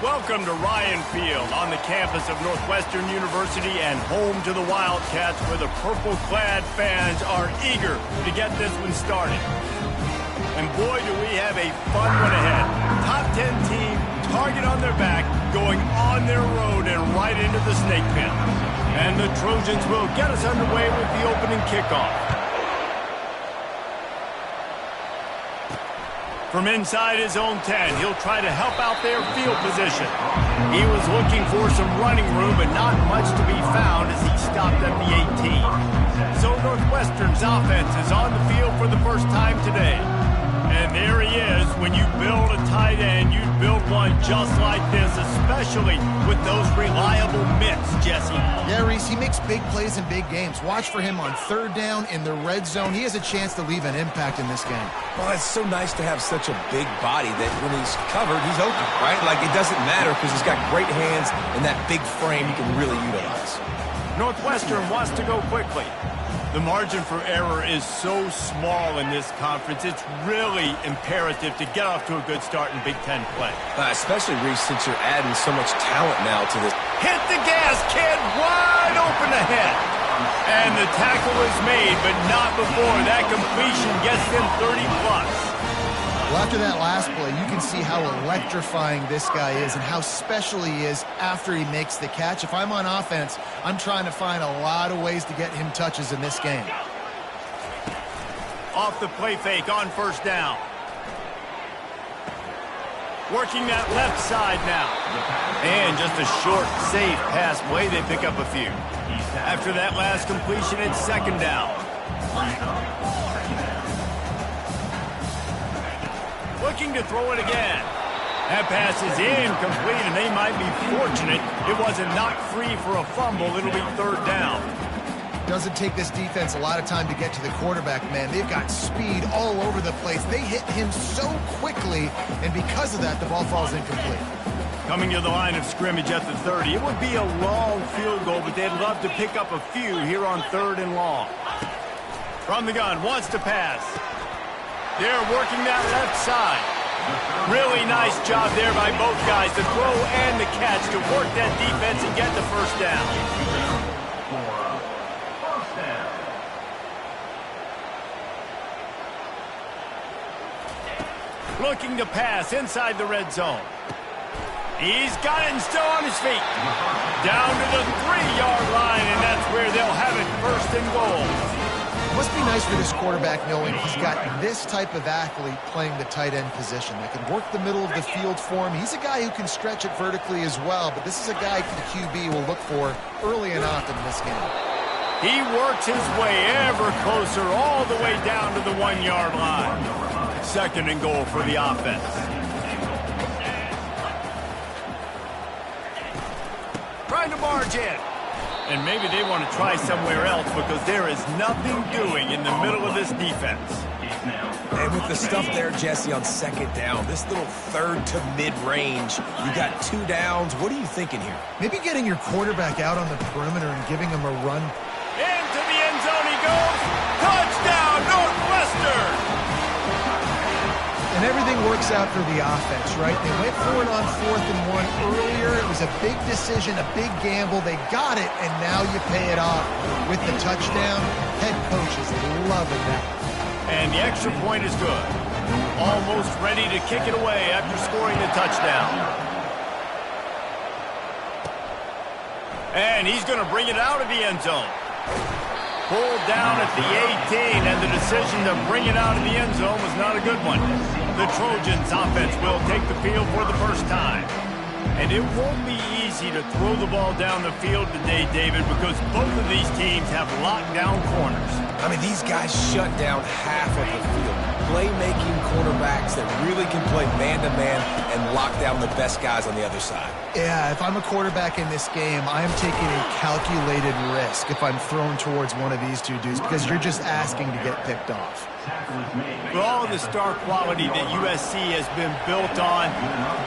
Welcome to Ryan Field on the campus of Northwestern University and home to the Wildcats, where the purple-clad fans are eager to get this one started. And boy, do we have a fun one ahead. Top 10 team, target on their back, going on their road and right into the snake pit. And the Trojans will get us underway with the opening kickoff. From inside his own 10, he'll try to help out their field position. He was looking for some running room, but not much to be found as he stopped at the 18. So Northwestern's offense is on the field for the first time today. And there he is. When you build a tight end, you build one just like this, especially with those reliable mitts, Jesse. Yeah, Reese, he makes big plays in big games. Watch for him on third down in the red zone. He has a chance to leave an impact in this game. Well, it's so nice to have such a big body that when he's covered, he's open, right? Like, it doesn't matter because he's got great hands and that big frame he can really utilize. Northwestern wants to go quickly. The margin for error is so small in this conference, it's really imperative to get off to a good start in Big Ten play. Especially, Reese, since you're adding so much talent now to this. Hit the gas, kid! Wide open ahead. And the tackle is made, but not before that completion gets them 30+. Well, after that last play, you can see how electrifying this guy is and how special he is after he makes the catch. If I'm on offense, I'm trying to find a lot of ways to get him touches in this game. Off the play fake on first down. Working that left side now. And just a short, safe pass play, they pick up a few. After that last completion, it's second down. Looking to throw it again. That pass is incomplete, and they might be fortunate it wasn't knocked free for a fumble. It'll be third down. Doesn't take this defense a lot of time to get to the quarterback, man. They've got speed all over the place. They hit him so quickly, and because of that, the ball falls incomplete. Coming to the line of scrimmage at the 30. It would be a long field goal, but they'd love to pick up a few here on third and long. From the gun, wants to pass. They're working that left side. Really nice job there by both guys, the throw and the catch, to work that defense and get the first down. Looking to pass inside the red zone. He's got it and still on his feet. Down to the 3-yard line, and that's where they'll have it, first and goal. Must be nice for this quarterback knowing he's got this type of athlete playing the tight end position that can work the middle of the field for him. He's a guy who can stretch it vertically as well, but this is a guy the QB will look for early and often in this game. He works his way ever closer all the way down to the 1-yard line. Second and goal for the offense. Trying to barge in. And maybe they want to try somewhere else because there is nothing doing in the middle of this defense. And with the stuff there, Jesse, on second down, this little third to mid-range, you got 2 downs. What are you thinking here? Maybe getting your quarterback out on the perimeter and giving him a run. Into the end zone he goes. Touchdown, Northwestern! And everything works out for the offense, right? They went for it on 4th and 1 earlier. It was a big decision, a big gamble. They got it, and now you pay it off with the touchdown. Head coach is loving that. And the extra point is good. Almost ready to kick it away after scoring the touchdown. And he's going to bring it out of the end zone. Pulled down at the 18, and the decision to bring it out of the end zone was not a good one. The Trojans' offense will take the field for the first time. And it won't be easy to throw the ball down the field today, David, because both of these teams have locked down corners. I mean, these guys shut down half of the field. Playmaking quarterbacks that really can play man-to-man and lock down the best guys on the other side. Yeah, if I'm a quarterback in this game, I am taking a calculated risk if I'm thrown towards one of these two dudes because you're just asking to get picked off. For all of the star quality that USC has been built on,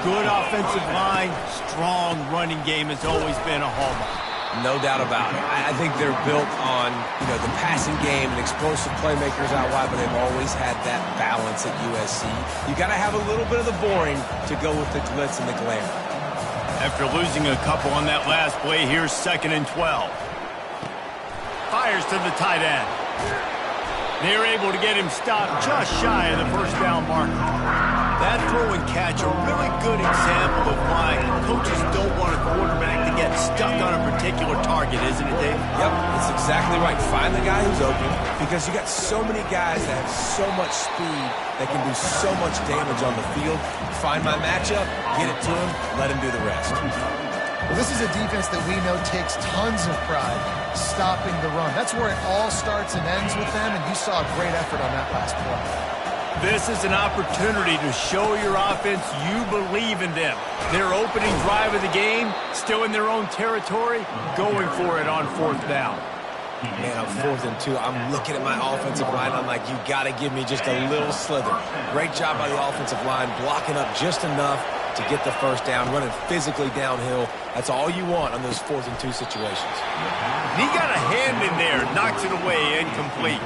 good offensive line, strong running game has always been a hallmark. No doubt about it. I think they're built on, the passing game and explosive playmakers out wide, but they've always had that balance at USC. You got to have a little bit of the boring to go with the glitz and the glamour. After losing a couple on that last play, here's 2nd and 12. Fires to the tight end. They're able to get him stopped just shy of the first down marker. That throw and catch, a really good example of why coaches don't want a quarterback to get stuck on a particular target, isn't it, Dave? Yep, it's exactly right. Find the guy who's open, because you got so many guys that have so much speed that can do so much damage on the field. Find my matchup, get it to him, let him do the rest. Well, this is a defense that we know takes tons of pride stopping the run. That's where it all starts and ends with them, and you saw a great effort on that last play. This is an opportunity to show your offense you believe in them. Their opening drive of the game, still in their own territory, going for it on 4th down. Man, on 4th and 2, I'm looking at my offensive line. I'm like, you got to give me just a little slither. Great job by the offensive line, blocking up just enough to get the first down, running physically downhill. That's all you want on those 4th and 2 situations. He got a hand in there, knocks it away, incomplete.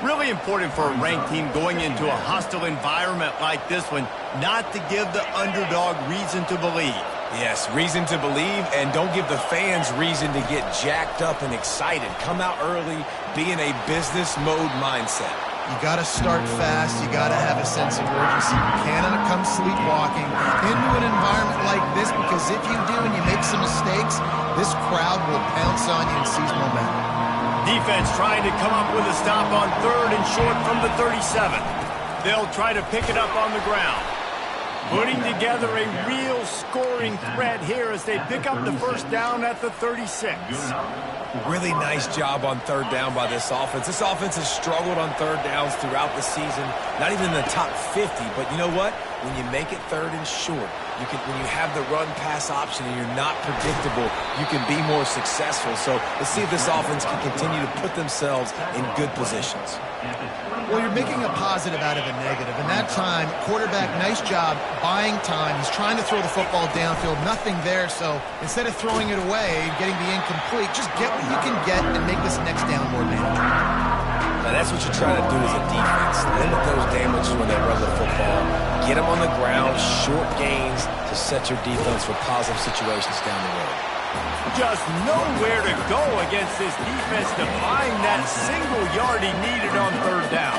Really important for a ranked team going into a hostile environment like this one, not to give the underdog reason to believe. Yes, reason to believe, and don't give the fans reason to get jacked up and excited. Come out early, be in a business mode mindset. You got to start fast. You got to have a sense of urgency. You cannot come sleepwalking into an environment like this, because if you do and you make some mistakes, this crowd will pounce on you and seize momentum. Defense trying to come up with a stop on 3rd and short from the 37. They'll try to pick it up on the ground. Putting together a real scoring threat here as they pick up the first down at the 36. Really nice job on 3rd down by this offense. This offense has struggled on 3rd downs throughout the season. Not even in the top 50, but you know what? When you make it 3rd and short, when you have the run-pass option and you're not predictable, you can be more successful. So let's see if this offense can continue to put themselves in good positions. Well, you're making a positive out of a negative. And that time, quarterback, nice job buying time. He's trying to throw the football downfield. Nothing there. So instead of throwing it away and getting the incomplete, just get what you can get and make this next down more manageable. Now, that's what you try to do as a defense. Limit those damages when they run the football. Get them on the ground, short gains to set your defense for positive situations down the road. Just nowhere to go against this defense to find that single yard he needed on 3rd down.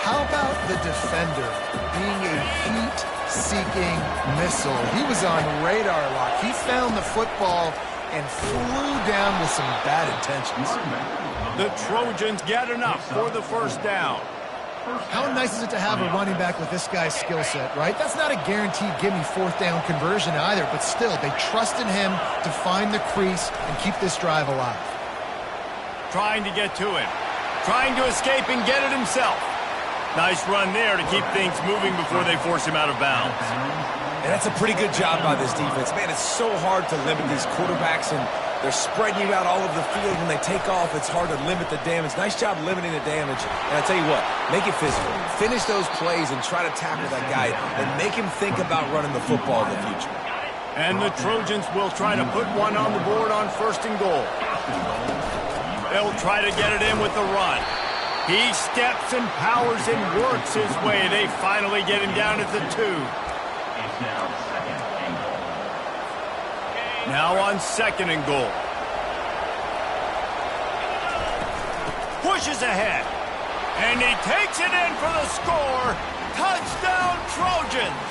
How about the defender being a heat-seeking missile? He was on radar lock. He found the football and flew down with some bad intentions. The Trojans get enough for the first down. How nice is it to have a running back with this guy's skill set, right? That's not a guaranteed give-me 4th down conversion either, but still, they trust in him to find the crease and keep this drive alive. Trying to get to him. Trying to escape and get it himself. Nice run there to keep things moving before they force him out of bounds. And that's a pretty good job by this defense. Man, it's so hard to limit these quarterbacks, and they're spreading you out all over the field. When they take off, it's hard to limit the damage. Nice job limiting the damage. And I tell you what, make it physical. Finish those plays and try to tackle that guy and make him think about running the football in the future. And the Trojans will try to put one on the board on 1st and goal. They'll try to get it in with the run. He steps and powers and works his way. They finally get him down at the 2. Now on 2nd and goal. Pushes ahead. And he takes it in for the score. Touchdown, Trojans.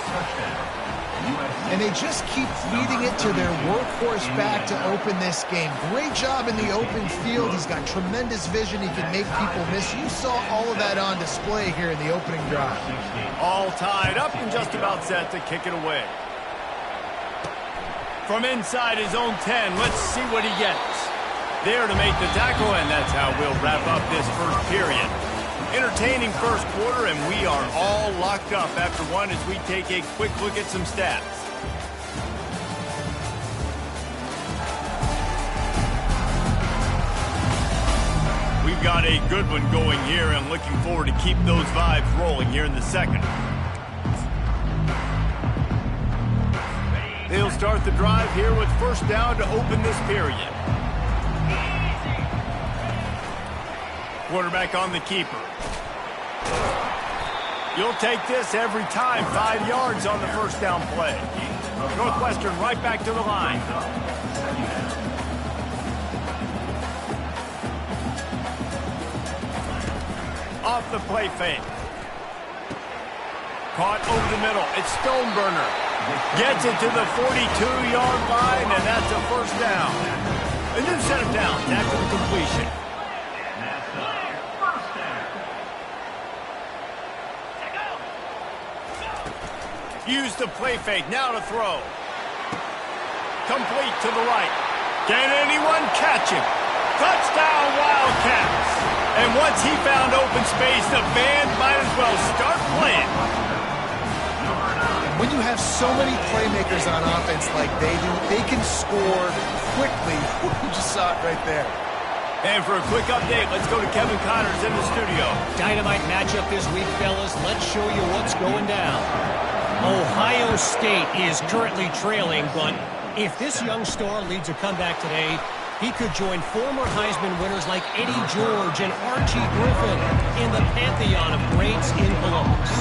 And they just keep feeding it to their workhorse back to open this game. Great job in the open field. He's got tremendous vision. He can make people miss. You saw all of that on display here in the opening drive. All tied up and just about set to kick it away. From inside his own 10, let's see what he gets. There to make the tackle, and that's how we'll wrap up this first period. Entertaining first quarter, and we are all locked up after one as we take a quick look at some stats. We've got a good one going here, and looking forward to keep those vibes rolling here in the second. They'll start the drive here with first down to open this period. Quarterback on the keeper. You'll take this every time. 5 yards on the first down play. Northwestern right back to the line. Off the play fake. Caught over the middle. It's Stoneburner. Gets it to the 42-yard line, and that's a first down. A new set of downs after the completion. Use the play fake. Now to throw. Complete to the right. Can anyone catch him? Touchdown, Wildcats. And once he found open space, the band might as well start playing. When you have so many playmakers on offense like they do, they can score quickly. You just saw it right there. And for a quick update, let's go to Kevin Connors in the studio. Dynamite matchup this week, fellas. Let's show you what's going down. Ohio State is currently trailing, but if this young star leads a comeback today, he could join former Heisman winners like Eddie George and Archie Griffin in the pantheon of greats in Columbus.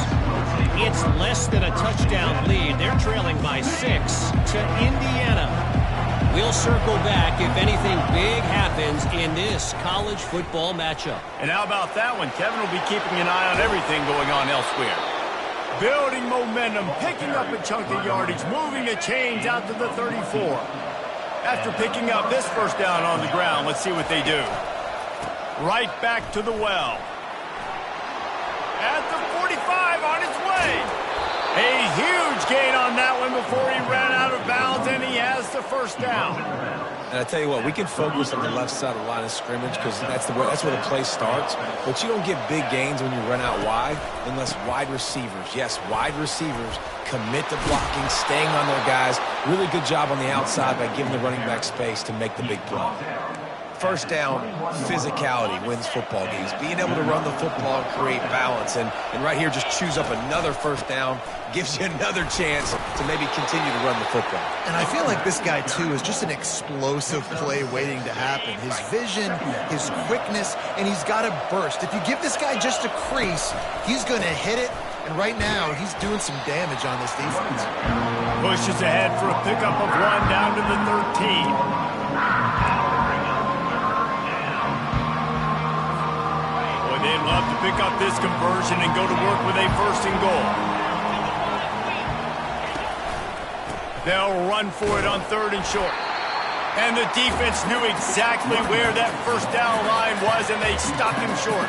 It's less than a touchdown lead. They're trailing by 6 to Indiana. We'll circle back if anything big happens in this college football matchup. And how about that one? Kevin will be keeping an eye on everything going on elsewhere. Building momentum, picking up a chunk of yardage, moving the chains out to the 34. After picking up this first down on the ground, let's see what they do. Right back to the well. At the 45, on its way. A huge gain on that one before he ran out of bounds, and he has the first down. And I tell you what, we can focus on the left side of the line of scrimmage because that's where the play starts. But you don't get big gains when you run out wide unless wide receivers, yes, wide receivers, commit to blocking, staying on their guys. Really good job on the outside by giving the running back space to make the big play. First down, physicality wins football games. Being able to run the football and create balance. And right here, just choose up another first down, gives you another chance to maybe continue to run the football. And I feel like this guy, too, is just an explosive play waiting to happen. His vision, his quickness, and he's got a burst. If you give this guy just a crease, he's going to hit it. And right now, he's doing some damage on this defense. Pushes ahead for a pickup of 1 down to the 13. They'd love to pick up this conversion and go to work with a first and goal. They'll run for it on 3rd and short. And the defense knew exactly where that first down line was, and they stopped him short.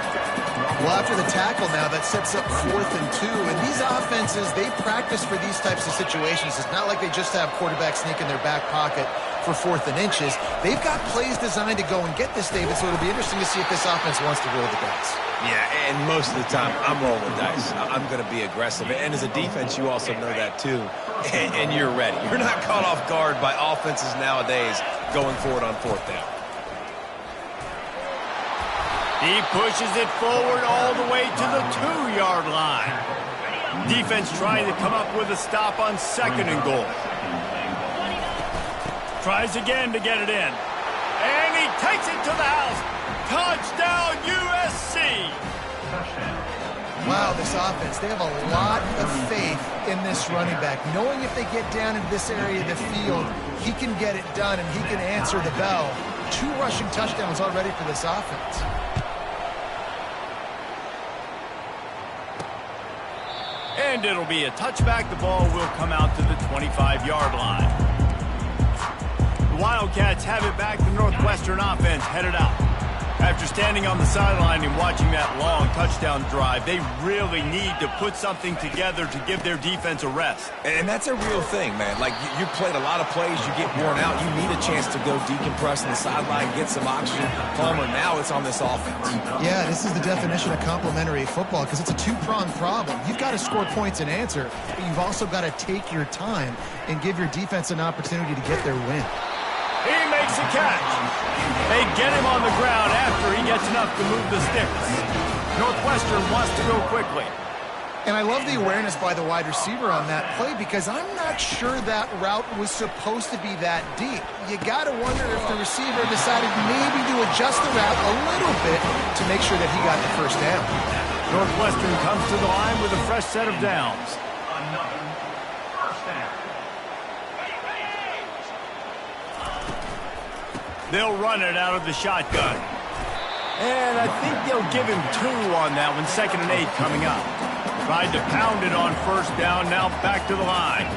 Well, after the tackle now, that sets up 4th and 2. And these offenses, they practice for these types of situations. It's not like they just have quarterbacks sneak in their back pocket for 4th and inches. They've got plays designed to go and get this, David, so it'll be interesting to see if this offense wants to roll the dice. Yeah, and most of the time, I'm rolling the dice. I'm going to be aggressive. And as a defense, you also know that too. And you're ready. You're not caught off guard by offenses nowadays going forward on 4th down. He pushes it forward all the way to the 2-yard line. Defense trying to come up with a stop on 2nd and goal. Tries again to get it in. And he takes it to the house. Touchdown, USC! Wow, this offense, they have a lot of faith in this running back. Knowing if they get down into this area of the field, he can get it done and he can answer the bell. 2 rushing touchdowns already for this offense. And it'll be a touchback. The ball will come out to the 25-yard line. The Wildcats have it back. The Northwestern offense headed out. After standing on the sideline and watching that long touchdown drive, they really need to put something together to give their defense a rest. And that's a real thing, man. Like, you played a lot of plays, you get worn out, you need a chance to go decompress on the sideline, get some oxygen. Palmer, now it's on this offense. Yeah, this is the definition of complementary football because it's a 2-pronged problem. You've got to score points and answer, but you've also got to take your time and give your defense an opportunity to get their win. He makes a catch. They get him on the ground after he gets enough to move the sticks. Northwestern wants to go quickly. And I love the awareness by the wide receiver on that play because I'm not sure that route was supposed to be that deep. You got to wonder if the receiver decided maybe to adjust the route a little bit to make sure that he got the first down. Northwestern comes to the line with a fresh set of downs. They'll run it out of the shotgun. And I think they'll give him 2 on that one. 2nd and 8 coming up. Tried to pound it on 1st down. Now back to the line.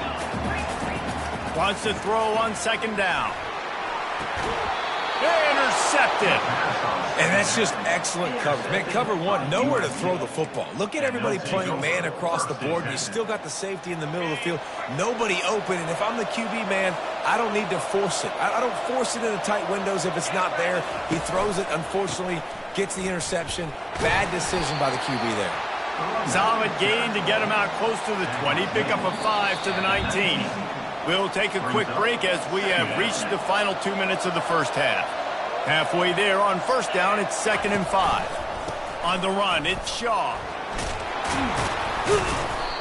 Wants to throw on 2nd down. Intercepted. And that's just excellent coverage. Man, cover 1, nowhere to throw the football. Look at everybody playing man across the board, and you still got the safety in the middle of the field. Nobody open, and if I'm the QB, man, I don't need to force it. I don't force it into tight windows if it's not there. He throws it, unfortunately, gets the interception. Bad decision by the QB there. Solid gain to get him out close to the 20. Pick up a 5 to the 19. We'll take a quick break as we have reached the final 2 minutes of the first half. Halfway there on 1st down, it's 2nd and 5. On the run, it's Shaw.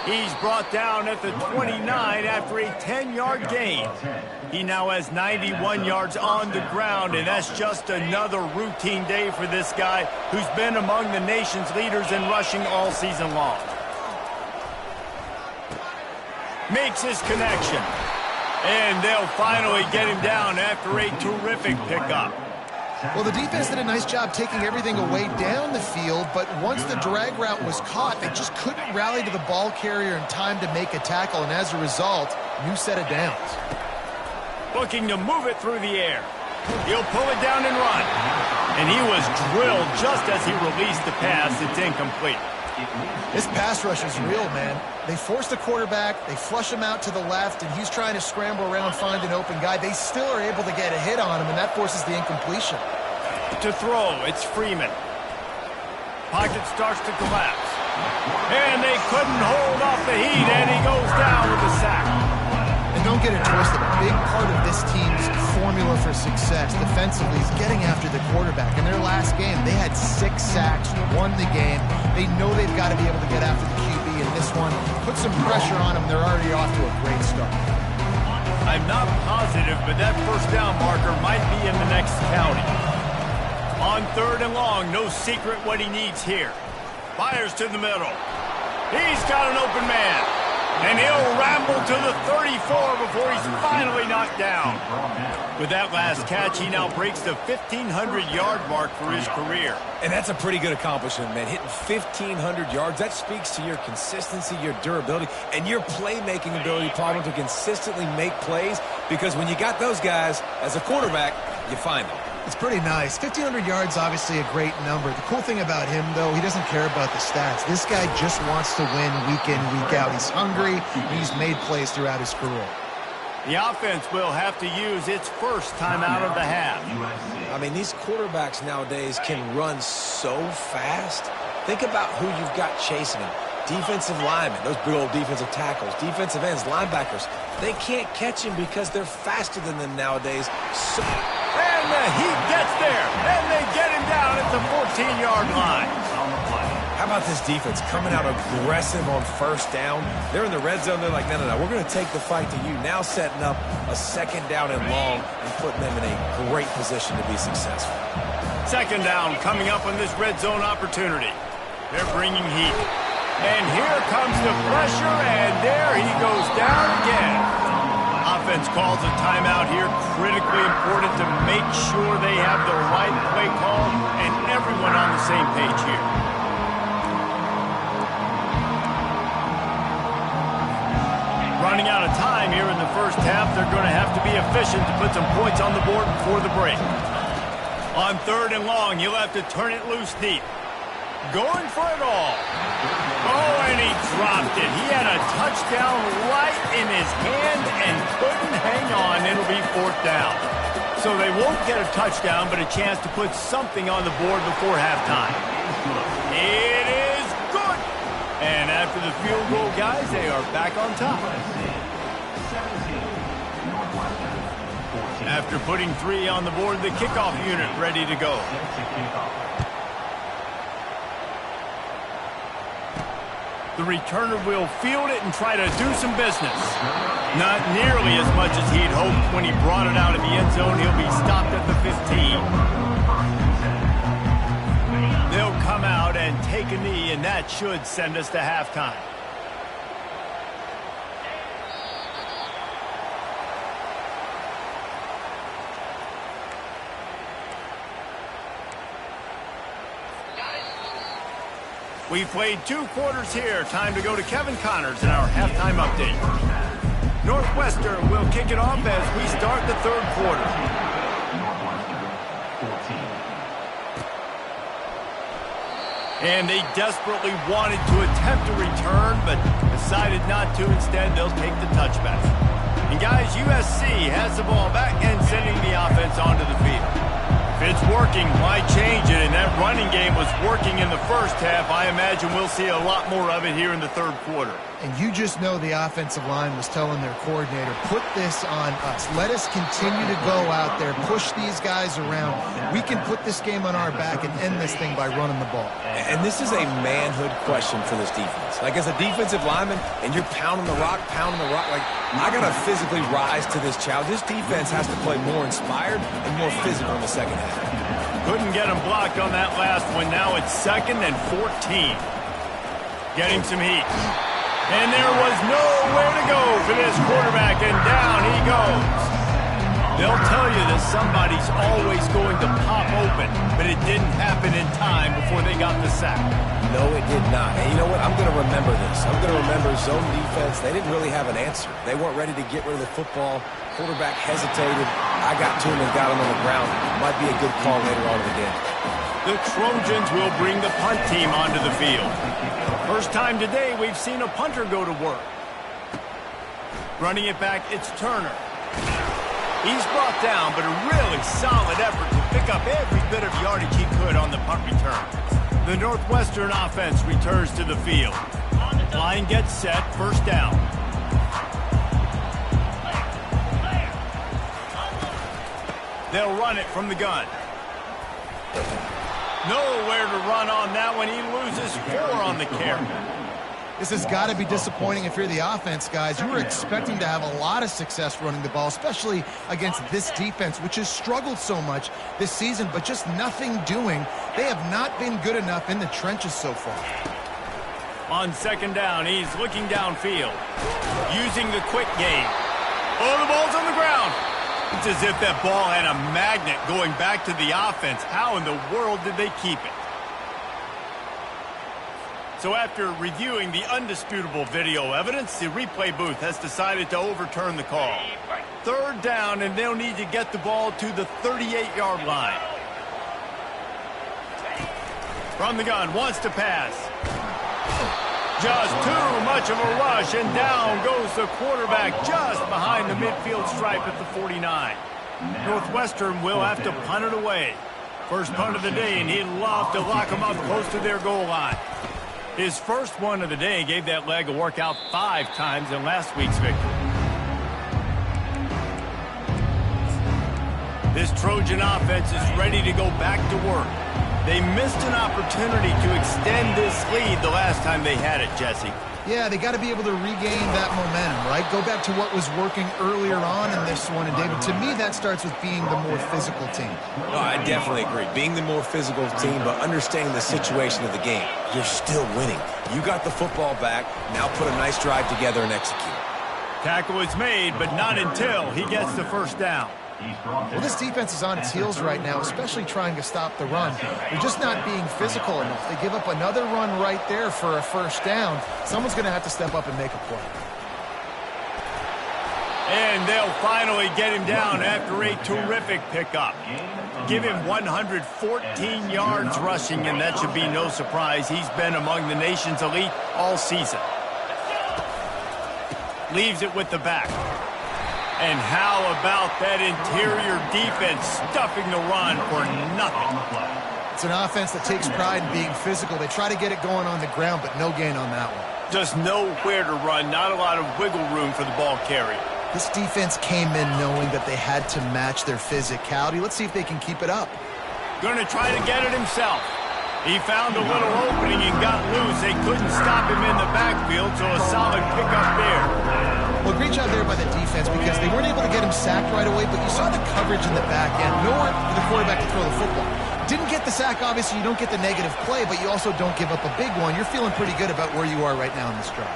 He's brought down at the 29 after a 10-yard gain. He now has 91 yards on the ground, and that's just another routine day for this guy who's been among the nation's leaders in rushing all season long. Makes his connection. And they'll finally get him down after a terrific pickup. Well, the defense did a nice job taking everything away down the field, but once the drag route was caught, they just couldn't rally to the ball carrier in time to make a tackle, and as a result, new set of downs. Looking to move it through the air. He'll pull it down and run. And he was drilled just as he released the pass. It's incomplete. This pass rush is real, man. They force the quarterback, they flush him out to the left, and he's trying to scramble around, find an open guy. They still are able to get a hit on him, and that forces the incompletion. To throw, it's Freeman. Pocket starts to collapse. And they couldn't hold off the heat, and he goes down with a sack. And don't get it twisted, a big part of this team's formula for success defensively is getting after the quarterback. In their last game, they had 6 sacks, won the game. They know they've got to be able to get after the QB, and this one, put some pressure on them. They're already off to a great start. I'm not positive, but that 1st down marker might be in the next county. On 3rd and long, no secret what he needs here. Fires to the middle. He's got an open man. And he'll ramble to the 34 before he's finally knocked down. With that last catch, he now breaks the 1,500-yard mark for his career. And that's a pretty good accomplishment, man. Hitting 1,500 yards, that speaks to your consistency, your durability, and your playmaking ability, Palmer, to consistently make plays. Because when you got those guys, as a quarterback, you find them. It's pretty nice. 1,500 yards, obviously a great number. The cool thing about him, though, he doesn't care about the stats. This guy just wants to win week in, week out. He's hungry, and he's made plays throughout his career. The offense will have to use its first time out of the half. I mean, these quarterbacks nowadays can run so fast. Think about who you've got chasing them. Defensive linemen, those big old defensive tackles, defensive ends, linebackers. They can't catch him because they're faster than them nowadays. And the heat gets there, and they get him down at the 14-yard line. How about this defense coming out aggressive on 1st down? They're in the red zone. They're like, no, we're going to take the fight to you. Now setting up a 2nd down and long and putting them in a great position to be successful. 2nd down coming up on this red zone opportunity. They're bringing heat. And here comes the pressure, and there he goes down again. Offense calls a timeout here. Critically important to make sure they have the right play call and everyone on the same page here. Running out of time here in the first half. They're going to have to be efficient to put some points on the board before the break. On 3rd and long, you'll have to turn it loose deep. Going for it all. Oh, and he dropped it. He had a touchdown right in his hand and couldn't hang on. It'll be 4th down. So they won't get a touchdown, but a chance to put something on the board before halftime. It is good. And after the field goal, guys, they are back on top. After putting 3 on the board, the kickoff unit ready to go. The returner will field it and try to do some business. Not nearly as much as he'd hoped when he brought it out of the end zone. He'll be stopped at the 15. They'll come out and take a knee, and that should send us to halftime. We've played 2 quarters here. Time to go to Kevin Connors in our halftime update. Northwestern will kick it off as we start the 3rd quarter. And they desperately wanted to attempt a return, but decided not to. Instead, they'll take the touchback. And guys, USC has the ball back and sending the offense onto the field. If it's working, why change it? And that running game was working in the first half. I imagine we'll see a lot more of it here in the 3rd quarter. And you just know the offensive line was telling their coordinator, put this on us. Let us continue to go out there, push these guys around. We can put this game on our back and end this thing by running the ball. And this is a manhood question for this defense. Like, as a defensive lineman, and you're pounding the rock, like, I got to physically rise to this challenge. This defense has to play more inspired and more physical in the second half. Couldn't get him blocked on that last one. Now it's 2nd and 14. Getting some heat. And there was nowhere to go for this quarterback, and down he goes. They'll tell you that somebody's always going to pop open, but it didn't happen in time before they got the sack. No, it did not. And you know what? I'm going to remember this. I'm going to remember zone defense. They didn't really have an answer. They weren't ready to get rid of the football. Quarterback hesitated. I got to him and got him on the ground. Might be a good call later on in the game. The Trojans will bring the punt team onto the field. First time today we've seen a punter go to work. Running it back, it's Turner. He's brought down, but a really solid effort to pick up every bit of yardage he could on the punt return. The Northwestern offense returns to the field. Line gets set, 1st down. They'll run it from the gun. Nowhere to run on that one. He loses 4 on the carry. This has got to be disappointing if you're the offense, guys. You were expecting to have a lot of success running the ball, especially against this defense, which has struggled so much this season, but just nothing doing. They have not been good enough in the trenches so far. On 2nd down, he's looking downfield, using the quick game. Oh, the ball's on the ground. It's as if that ball had a magnet going back to the offense. How in the world did they keep it? So after reviewing the undisputable video evidence, the replay booth has decided to overturn the call. 3rd down, and they'll need to get the ball to the 38-yard line. From the gun, wants to pass. Just too much of a rush, and down goes the quarterback just behind the midfield stripe at the 49. Northwestern will have to punt it away. First punt of the day, and he'd love to lock them up close to their goal line. His first one of the day gave that leg a workout 5 times in last week's victory. This Trojan offense is ready to go back to work. They missed an opportunity to extend this lead the last time they had it, Jesse. Yeah, they got to be able to regain that momentum, right? Go back to what was working earlier on in this one. And, David, to me, that starts with being the more physical team. No, I definitely agree. Being the more physical team, but understanding the situation of the game. You're still winning. You got the football back. Now put a nice drive together and execute. Tackle is made, but not until he gets the 1st down. Well, this defense is on its heels right now, especially trying to stop the run. They're just not being physical enough. They give up another run right there for a 1st down. Someone's going to have to step up and make a play. And they'll finally get him down after a terrific pickup. Give him 114 yards rushing, and that should be no surprise. He's been among the nation's elite all season. Leaves it with the back. And how about that interior defense stuffing the run for nothing? It's an offense that takes pride in being physical. They try to get it going on the ground, but no gain on that one. Just nowhere to run, not a lot of wiggle room for the ball carrier. This defense came in knowing that they had to match their physicality. Let's see if they can keep it up. Going to try to get it himself. He found a little opening and got loose. They couldn't stop him in the backfield, so a solid pickup there. Well, great job there by the defense because they weren't able to get him sacked right away, but you saw the coverage in the back end. Nowhere for the quarterback to throw the football. Didn't get the sack, obviously. You don't get the negative play, but you also don't give up a big one. You're feeling pretty good about where you are right now in this drive.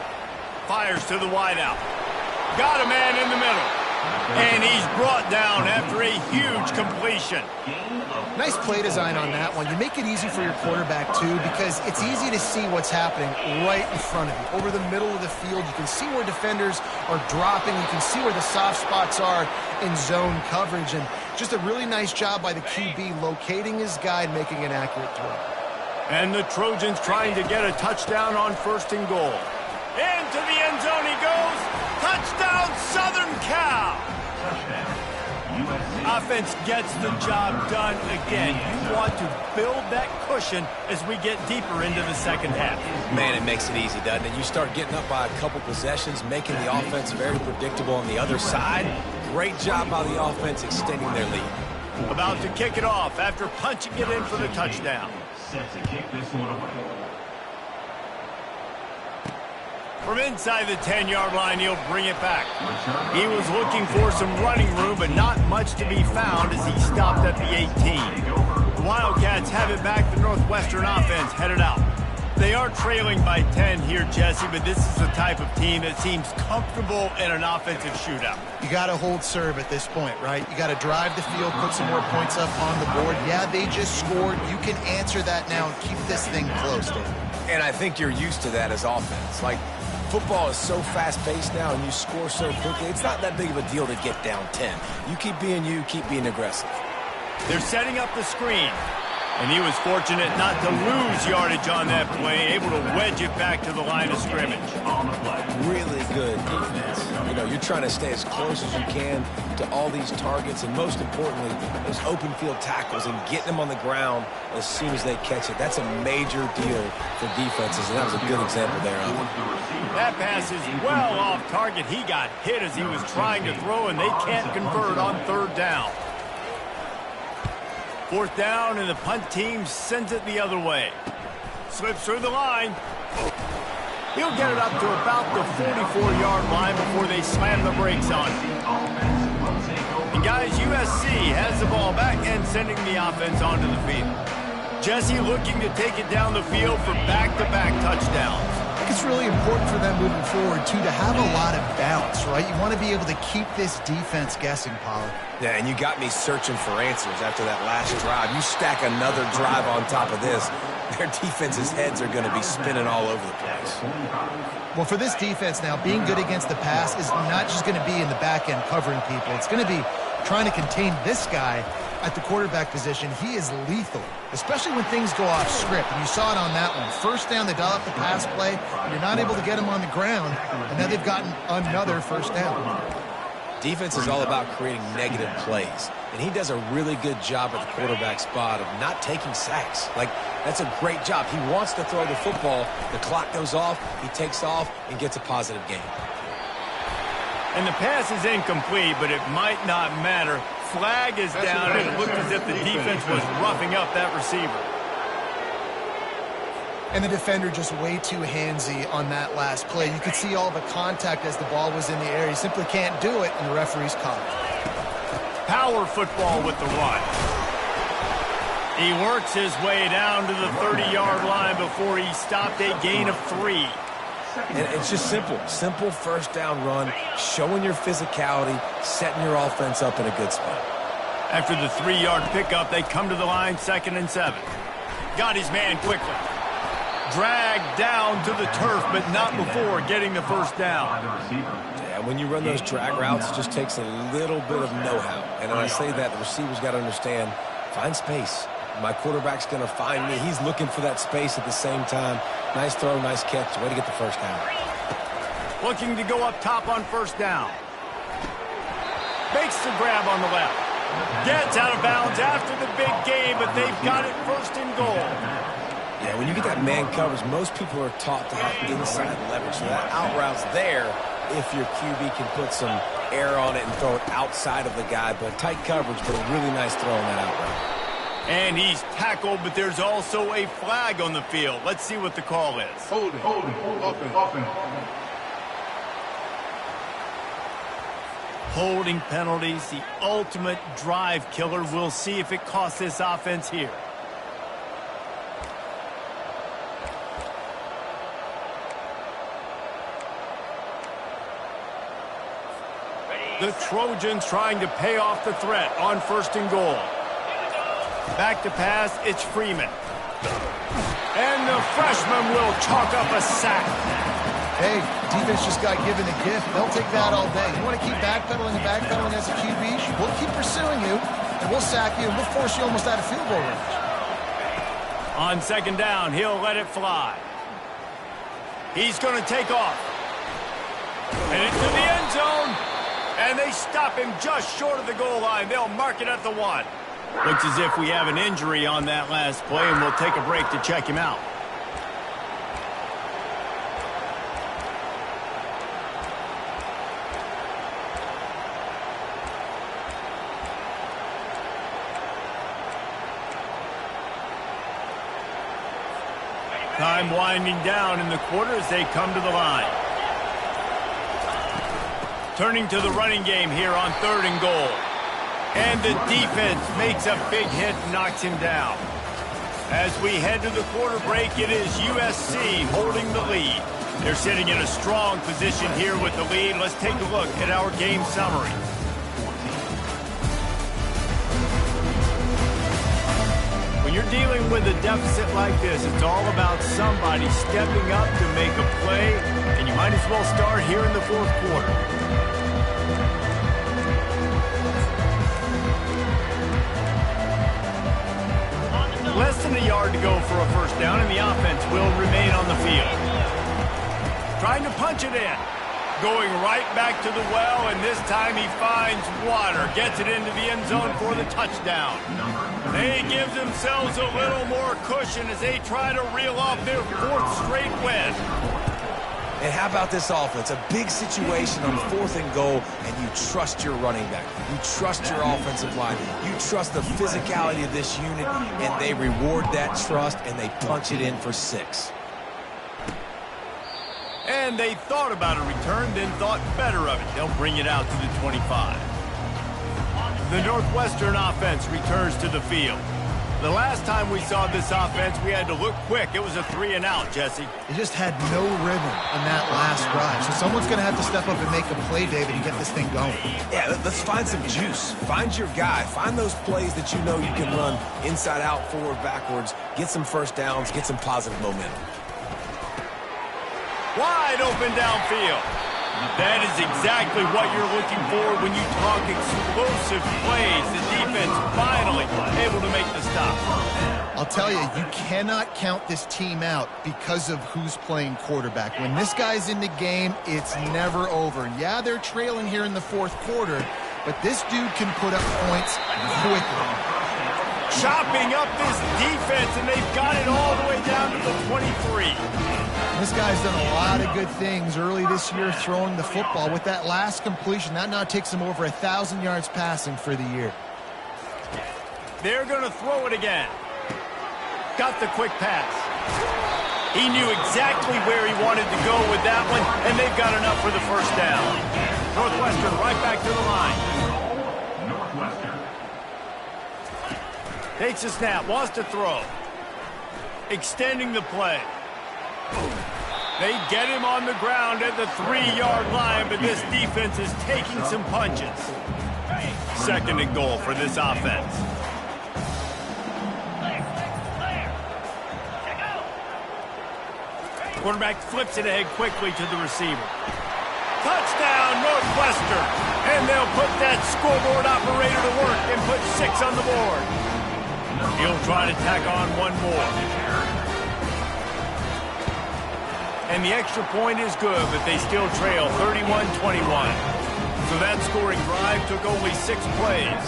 Fires to the wideout. Got a man in the middle. And he's brought down after a huge completion. Nice play design on that one. You make it easy for your quarterback, too, because it's easy to see what's happening right in front of you. Over the middle of the field, you can see where defenders are dropping. You can see where the soft spots are in zone coverage. And just a really nice job by the QB locating his guy and making an accurate throw. And the Trojans trying to get a touchdown on 1st and goal. Into the end zone he goes. Touchdown, Southern Cal. Offense gets the job done again. You want to build that cushion as we get deeper into the second half. Man, it makes it easy, doesn't it? You start getting up by a couple possessions, making the offense very predictable on the other side. Great job by the offense extending their lead. About to kick it off after punching it in for the touchdown. Set to kick this one away. From inside the 10-yard line, he'll bring it back. He was looking for some running room, but not much to be found as he stopped at the 18. The Wildcats have it back. The Northwestern offense headed out. They are trailing by 10 here, Jesse, but this is the type of team that seems comfortable in an offensive shootout. You got to hold serve at this point, right? You got to drive the field, put some more points up on the board. Yeah, they just scored. You can answer that now and keep this thing close, Dave. And I think you're used to that as offense. Like, football is so fast-paced now and you score so quickly, it's not that big of a deal to get down 10. You, keep being aggressive. They're setting up the screen. And he was fortunate not to lose yardage on that play, able to wedge it back to the line of scrimmage. Really good defense. You know, you're trying to stay as close as you can to all these targets, and most importantly, those open field tackles and getting them on the ground as soon as they catch it. That's a major deal for defenses, and that was a good example there of it. That pass is well off target. He got hit as he was trying to throw, and they can't convert on 3rd down. 4th down, and the punt team sends it the other way. Slips through the line. He'll get it up to about the 44-yard line before they slam the brakes on it. And guys, USC has the ball back and sending the offense onto the field. Jesse looking to take it down the field for back-to-back touchdowns. I think it's really important for them moving forward, too, to have a lot of bounce, right? You want to be able to keep this defense guessing, Pollard. Yeah, and you got me searching for answers after that last drive. You stack another drive on top of this, their defense's heads are going to be spinning all over the place. Well, for this defense now, being good against the pass is not just going to be in the back end covering people. It's going to be trying to contain this guy at the quarterback position. He is lethal, especially when things go off script. And you saw it on that one. 1st down, they dial up the pass play. You're not able to get him on the ground, and now they've gotten another 1st down. Defense is all about creating negative plays, and he does a really good job at the quarterback spot of not taking sacks. Like, that's a great job. He wants to throw the football. The clock goes off. He takes off and gets a positive gain. And the pass is incomplete, but it might not matter. Flag is down, and it looked as if the defense was roughing up that receiver. And the defender just way too handsy on that last play. You could see all the contact as the ball was in the air. He simply can't do it, and the referee's caught it. Power football with the run. He works his way down to the 30-yard line before he stopped a gain of 3. And it's just simple 1st down run, showing your physicality, setting your offense up in a good spot. After the 3-yard pickup, they come to the line, 2nd and 7. Got his man quickly. Dragged down to the turf, but not before getting the 1st down. Yeah, when you run those drag routes, it just takes a little bit of know-how. And when I say that, the receiver's got to understand, find space. My quarterback's going to find me. He's looking for that space at the same time. Nice throw, nice catch. Way to get the 1st down. Looking to go up top on 1st down. Makes the grab on the left. Gets out of bounds after the big game, but they've got it 1st and goal. Yeah, when you get that man coverage, most people are taught to have inside leverage. So that out route's there if your QB can put some air on it and throw it outside of the guy. But tight coverage, but a really nice throw on that out route. And he's tackled, but there's also a flag on the field. Let's see what the call is. Holding, open. Holding penalties, the ultimate drive killer. We'll see if it costs this offense here. The Trojans trying to pay off the threat on 1st and goal. Back to pass, it's Freeman. And the freshman will chalk up a sack. Hey, defense just got given a gift. They'll take that all day. You want to keep backpedaling and backpedaling as a QB? We'll keep pursuing you, and we'll sack you, and we'll force you almost out of field goal range. On 2nd down, he'll let it fly. He's going to take off. And into the end zone. And they stop him just short of the goal line. They'll mark it at the 1. Looks as if we have an injury on that last play, and we'll take a break to check him out. Time winding down in the quarter as they come to the line. Turning to the running game here on 3rd and goal. And the defense makes a big hit and knocks him down. As we head to the quarter break, it is USC holding the lead. They're sitting in a strong position here with the lead. Let's take a look at our game summary. When you're dealing with a deficit like this, it's all about somebody stepping up to make a play, and you might as well start here in the 4th quarter. Less than a yard to go for a 1st down, and the offense will remain on the field. Trying to punch it in. Going right back to the well, and this time he finds water. Gets it into the end zone for the touchdown. They give themselves a little more cushion as they try to reel off their 4th straight win. And how about this offense? A big situation on 4th and goal, and you trust your running back. You trust your offensive line. You trust the physicality of this unit, and they reward that trust, and they punch it in for 6. And they thought about a return, then thought better of it. They'll bring it out to the 25. The Northwestern offense returns to the field. The last time we saw this offense, we had to look quick. It was a 3-and-out, Jesse. They just had no rhythm in that last drive. So someone's going to have to step up and make a play, David, to get this thing going. Yeah, let's find some juice. Find your guy. Find those plays that you know you can run inside out, forward, backwards. Get some 1st downs. Get some positive momentum. Wide open downfield. That is exactly what you're looking for when you talk explosive plays. The defense finally able to make the stop. I'll tell you, you cannot count this team out because of who's playing quarterback. When this guy's in the game, it's never over. Yeah, they're trailing here in the 4th quarter, but this dude can put up points quickly. Chopping up this defense, and they've got it all the way down to the 23. This guy's done a lot of good things early this year throwing the football. With that last completion, that now takes him over 1,000 yards passing for the year. They're going to throw it again. Got the quick pass. He knew exactly where he wanted to go with that one, and they've got enough for the 1st down. Northwestern right back to the line. Takes a snap, wants to throw. Extending the play. They get him on the ground at the 3-yard line, but this defense is taking some punches. 2nd and goal for this offense. Quarterback flips it ahead quickly to the receiver. Touchdown, Northwestern! And they'll put that scoreboard operator to work and put 6 on the board. He'll try to tack on one more. And the extra point is good, but they still trail 31-21. So that scoring drive took only 6 plays.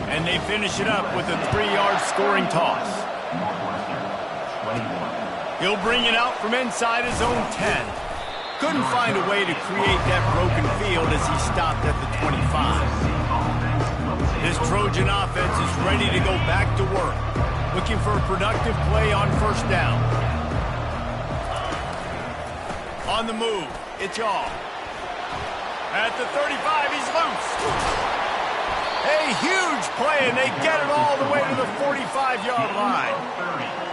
And they finish it up with a 3-yard scoring toss. He'll bring it out from inside his own 10. Couldn't find a way to create that broken field as he stopped at the 25. This Trojan offense is ready to go back to work. Looking for a productive play on 1st down. On the move, it's off. At the 35, he's loose. A huge play, and they get it all the way to the 45-yard line.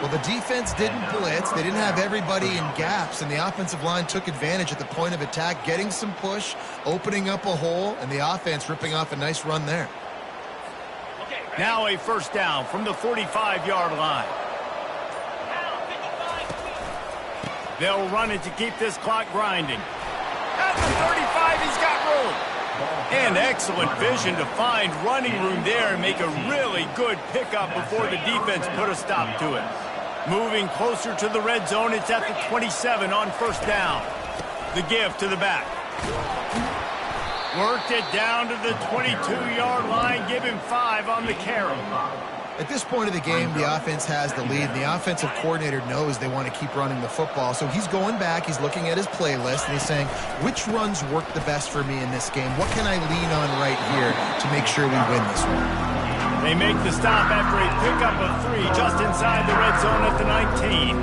Well, the defense didn't blitz. They didn't have everybody in gaps, and the offensive line took advantage at the point of attack, getting some push, opening up a hole, and the offense ripping off a nice run there. Now a first down from the 45-yard line. They'll run it to keep this clock grinding. At the 35, he's got room. And excellent vision to find running room there and make a really good pickup before the defense put a stop to it. Moving closer to the red zone, it's at the 27 on first down. The give to the back. Worked it down to the 22-yard line, give him 5 on the carry. At this point of the game, the offense has the lead, and the offensive coordinator knows they want to keep running the football. So he's going back, he's looking at his playlist, and he's saying, which runs work the best for me in this game? What can I lean on right here to make sure we win this one? They make the stop after a pickup of 3 just inside the red zone at the 19.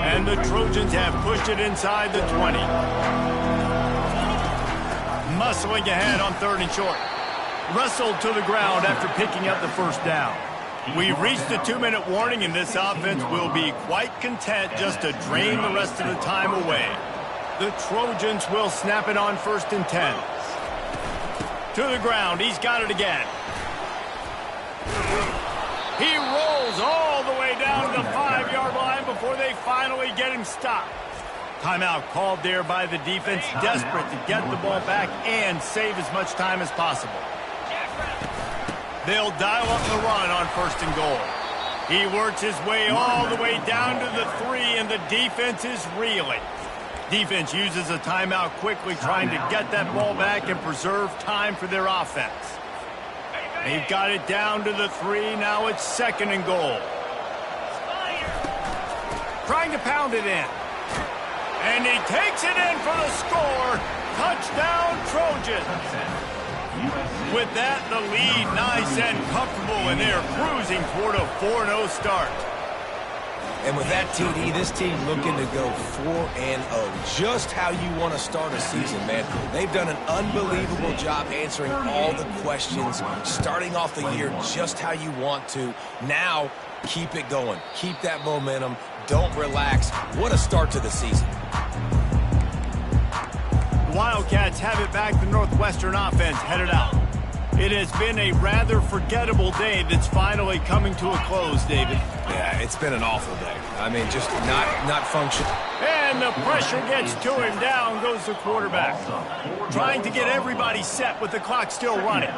And the Trojans have pushed it inside the 20. Muscling ahead on 3rd and short. Wrestled to the ground after picking up the first down. We've reached the 2-minute warning, and this offense will be quite content just to drain the rest of the time away. The Trojans will snap it on 1st and 10. To the ground, he's got it again. He rolls all the way down to the 5-yard line before they finally get him stopped. Timeout called there by the defense, desperate to get the ball back and save as much time as possible. They'll dial up the run on 1st and goal. He works his way all the way down to the 3, and the defense is reeling. Defense uses a timeout quickly, trying to get that ball back and preserve time for their offense. They've got it down to the 3. Now it's 2nd and goal. Trying to pound it in. And he takes it in for the score. Touchdown, Trojans. With that, the lead nice and comfortable, and they're cruising toward a 4-0 start. And with that TD, this team looking to go 4-0. Just how you want to start a season, man. They've done an unbelievable job answering all the questions, starting off the year just how you want to. Now, keep it going. Keep that momentum. Don't relax. What a start to the season. Wildcats have it back. The Northwestern offense headed out. It has been a rather forgettable day that's finally coming to a close, David. Yeah, it's been an awful day. I mean, just not functional. And the pressure gets to him. Down goes the quarterback. Trying to get everybody set with the clock still running.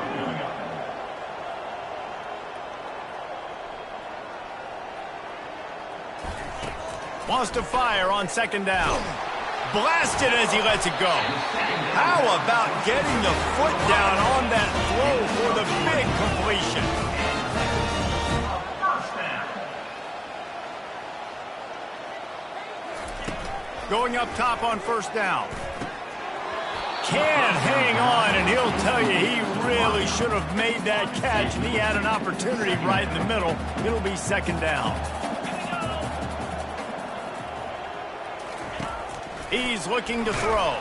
Wants to fire on 2nd down. Blasted as he lets it go. How about getting the foot down on that throw for the big completion? Going up top on 1st down. Can hang on, and he'll tell you he really should have made that catch, and he had an opportunity right in the middle. It'll be 2nd down. He's looking to throw.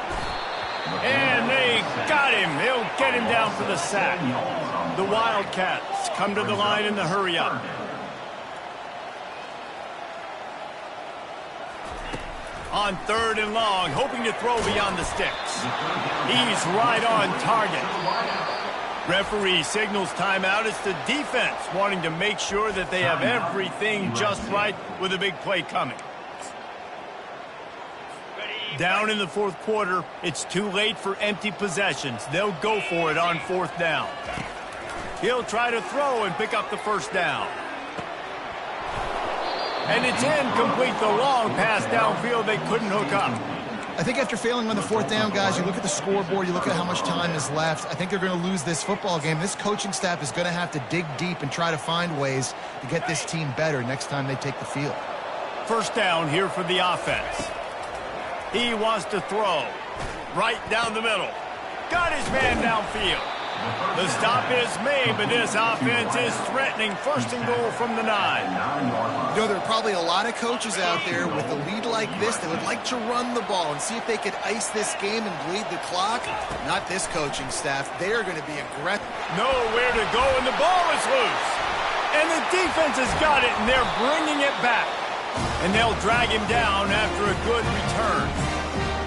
And they got him. He'll get him down for the sack. The Wildcats come to the line in the hurry-up. On 3rd and long, hoping to throw beyond the sticks. He's right on target. Referee signals timeout. It's the defense wanting to make sure that they have everything just right with a big play coming. Down in the 4th quarter, it's too late for empty possessions. They'll go for it on 4th down. He'll try to throw and pick up the 1st down. And it's incomplete. The long pass downfield, they couldn't hook up. I think after failing on the 4th down, guys, you look at the scoreboard, you look at how much time is left. I think they're going to lose this football game. This coaching staff is going to have to dig deep and try to find ways to get this team better next time they take the field. 1st down here for the offense. He wants to throw right down the middle. Got his man downfield. The stop is made, but this offense is threatening. First and goal from the 9. You know, there are probably a lot of coaches out there with a lead like this that would like to run the ball and see if they could ice this game and bleed the clock. Not this coaching staff. They are going to be aggressive. Nowhere to go, and the ball is loose. And the defense has got it, and they're bringing it back. And they'll drag him down after a good return.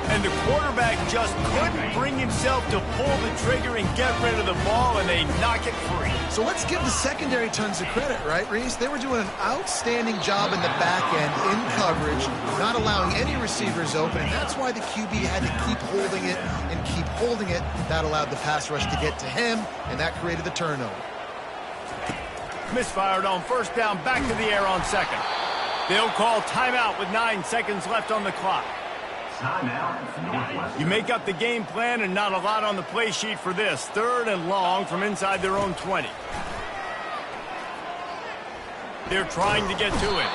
And the quarterback just couldn't bring himself to pull the trigger and get rid of the ball, and they knock it free. So let's give the secondary tons of credit, right, Reese? They were doing an outstanding job in the back end, in coverage, not allowing any receivers open, and that's why the QB had to keep holding it and keep holding it. That allowed the pass rush to get to him, and that created the turnover. Misfired on first down, back to the air on second. They'll call timeout with 9 seconds left on the clock. You make up the game plan and not a lot on the play sheet for this. 3rd and long from inside their own 20. They're trying to get to it.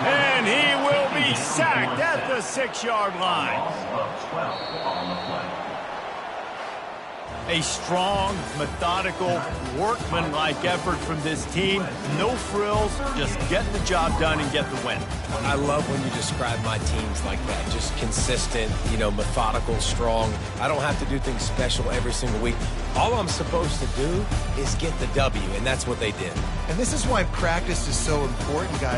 And he will be sacked at the 6-yard line. A strong, methodical, workman-like effort from this team. No frills, just get the job done and get the win. I love when you describe my teams like that. Just consistent, methodical, strong. I don't have to do things special every single week. All I'm supposed to do is get the W, and that's what they did. And this is why practice is so important, guys.